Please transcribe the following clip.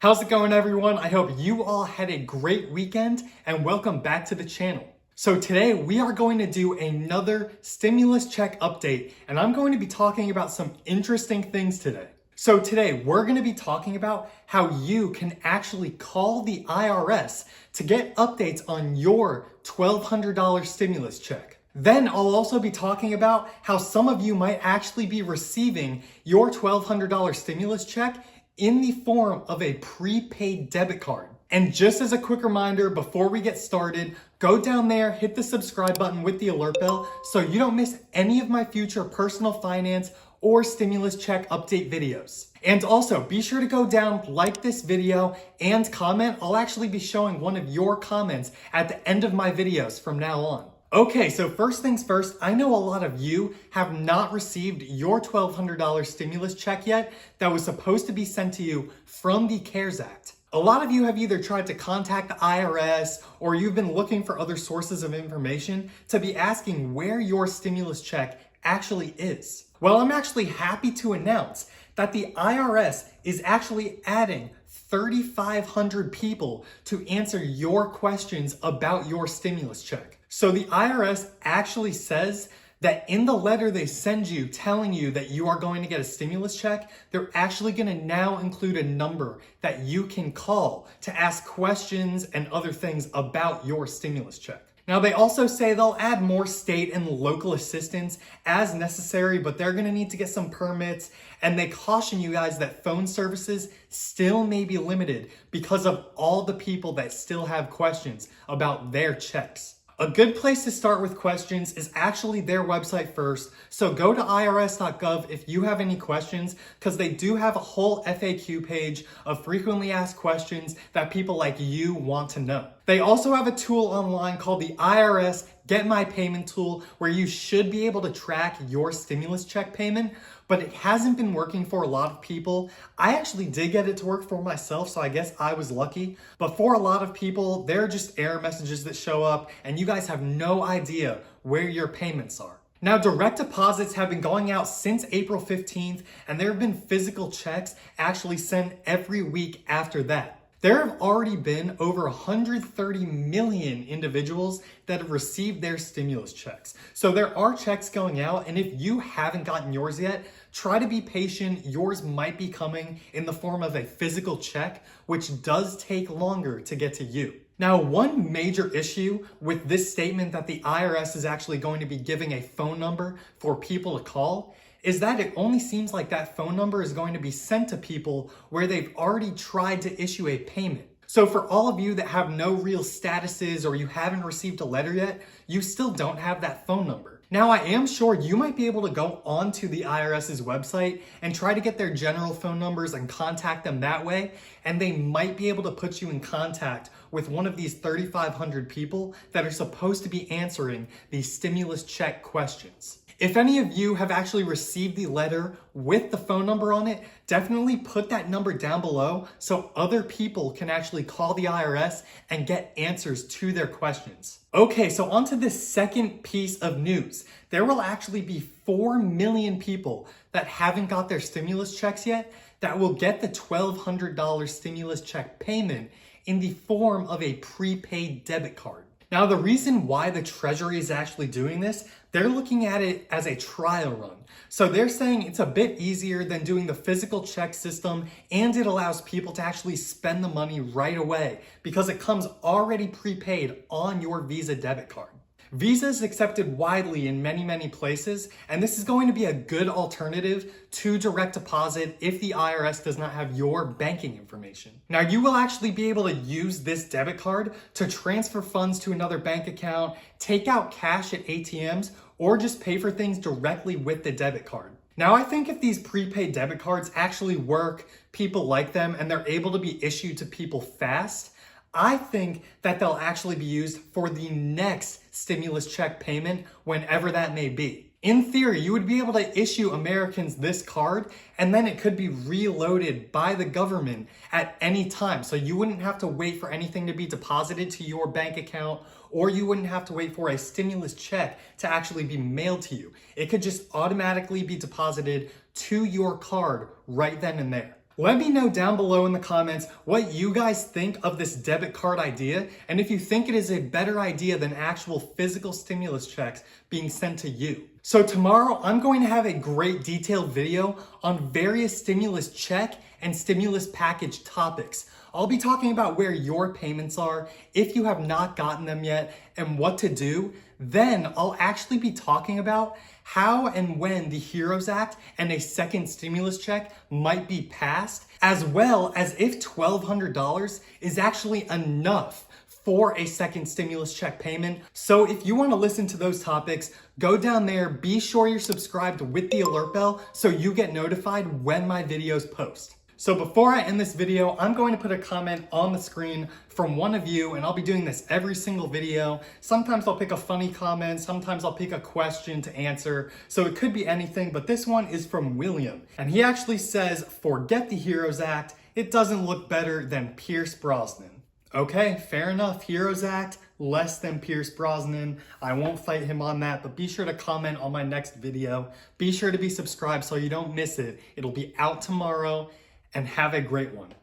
How's it going, everyone? I hope you all had a great weekend and welcome back to the channel. So today we are going to do another stimulus check update, and I'm going to be talking about some interesting things today. So today we're going to be talking about how you can actually call the IRS to get updates on your $1,200 stimulus check. Then I'll also be talking about how some of you might actually be receiving your $1,200 stimulus check in the form of a prepaid debit card. And just as a quick reminder, before we get started, go down there, hit the subscribe button with the alert bell so you don't miss any of my future personal finance or stimulus check update videos. And also be sure to go down, like this video, and comment. I'll actually be showing one of your comments at the end of my videos from now on. Okay, so first things first, I know a lot of you have not received your $1,200 stimulus check yet that was supposed to be sent to you from the CARES Act. A lot of you have either tried to contact the IRS or you've been looking for other sources of information to be asking where your stimulus check actually is. Well, I'm actually happy to announce that the IRS is actually adding 3,500 people to answer your questions about your stimulus check. So the IRS actually says that in the letter they send you telling you that you are going to get a stimulus check, they're actually going to now include a number that you can call to ask questions and other things about your stimulus check. Now, they also say they'll add more state and local assistance as necessary, but they're going to need to get some permits, and they caution you guys that phone services still may be limited because of all the people that still have questions about their checks. A good place to start with questions is actually their website first, so go to irs.gov if you have any questions, because they do have a whole FAQ page of frequently asked questions that people like you want to know. They also have a tool online called the IRS Get My Payment tool where you should be able to track your stimulus check payment, but it hasn't been working for a lot of people. I actually did get it to work for myself, so I guess I was lucky. But for a lot of people, there are just error messages that show up and you guys have no idea where your payments are. Now, direct deposits have been going out since April 15th, and there have been physical checks actually sent every week after that. There have already been over 130 million individuals that have received their stimulus checks. So there are checks going out, and if you haven't gotten yours yet, try to be patient. Yours might be coming in the form of a physical check, which does take longer to get to you. Now, one major issue with this statement that the IRS is actually going to be giving a phone number for people to call is that it only seems like that phone number is going to be sent to people where they've already tried to issue a payment. So for all of you that have no real statuses or you haven't received a letter yet, you still don't have that phone number. Now, I am sure you might be able to go onto the IRS's website and try to get their general phone numbers and contact them that way, and they might be able to put you in contact with one of these 3,500 people that are supposed to be answering these stimulus check questions. If any of you have actually received the letter with the phone number on it, definitely put that number down below so other people can actually call the IRS and get answers to their questions. Okay, so on to this second piece of news. There will actually be 4 million people that haven't got their stimulus checks yet that will get the $1,200 stimulus check payment in the form of a prepaid debit card. Now, the reason why the Treasury is actually doing this, they're looking at it as a trial run. So they're saying it's a bit easier than doing the physical check system, and it allows people to actually spend the money right away because it comes already prepaid on your Visa debit card. Visa is accepted widely in many places, and this is going to be a good alternative to direct deposit if the IRS does not have your banking information. Now, you will actually be able to use this debit card to transfer funds to another bank account, take out cash at ATMs, or just pay for things directly with the debit card. Now, I think if these prepaid debit cards actually work, people like them, and they're able to be issued to people fast, I think that they'll actually be used for the next stimulus check payment, whenever that may be. In theory, you would be able to issue Americans this card, and then it could be reloaded by the government at any time. So you wouldn't have to wait for anything to be deposited to your bank account, or you wouldn't have to wait for a stimulus check to actually be mailed to you. It could just automatically be deposited to your card right then and there. Let me know down below in the comments what you guys think of this debit card idea, and if you think it is a better idea than actual physical stimulus checks being sent to you. So tomorrow, I'm going to have a great detailed video on various stimulus check and stimulus package topics. I'll be talking about where your payments are, if you have not gotten them yet, and what to do. Then I'll actually be talking about how and when the HEROES Act and a second stimulus check might be passed, as well as if $1,200 is actually enough for a second stimulus check payment. So if you want to listen to those topics, go down there, be sure you're subscribed with the alert bell so you get notified when my videos post. So before I end this video, I'm going to put a comment on the screen from one of you, and I'll be doing this every single video. Sometimes I'll pick a funny comment, sometimes I'll pick a question to answer, so it could be anything, but this one is from William. And he actually says, forget the HEROES Act, it doesn't look better than Pierce Brosnan. Okay, fair enough, HEROES Act, less than Pierce Brosnan. I won't fight him on that, but be sure to comment on my next video. Be sure to be subscribed so you don't miss it. It'll be out tomorrow. And have a great one.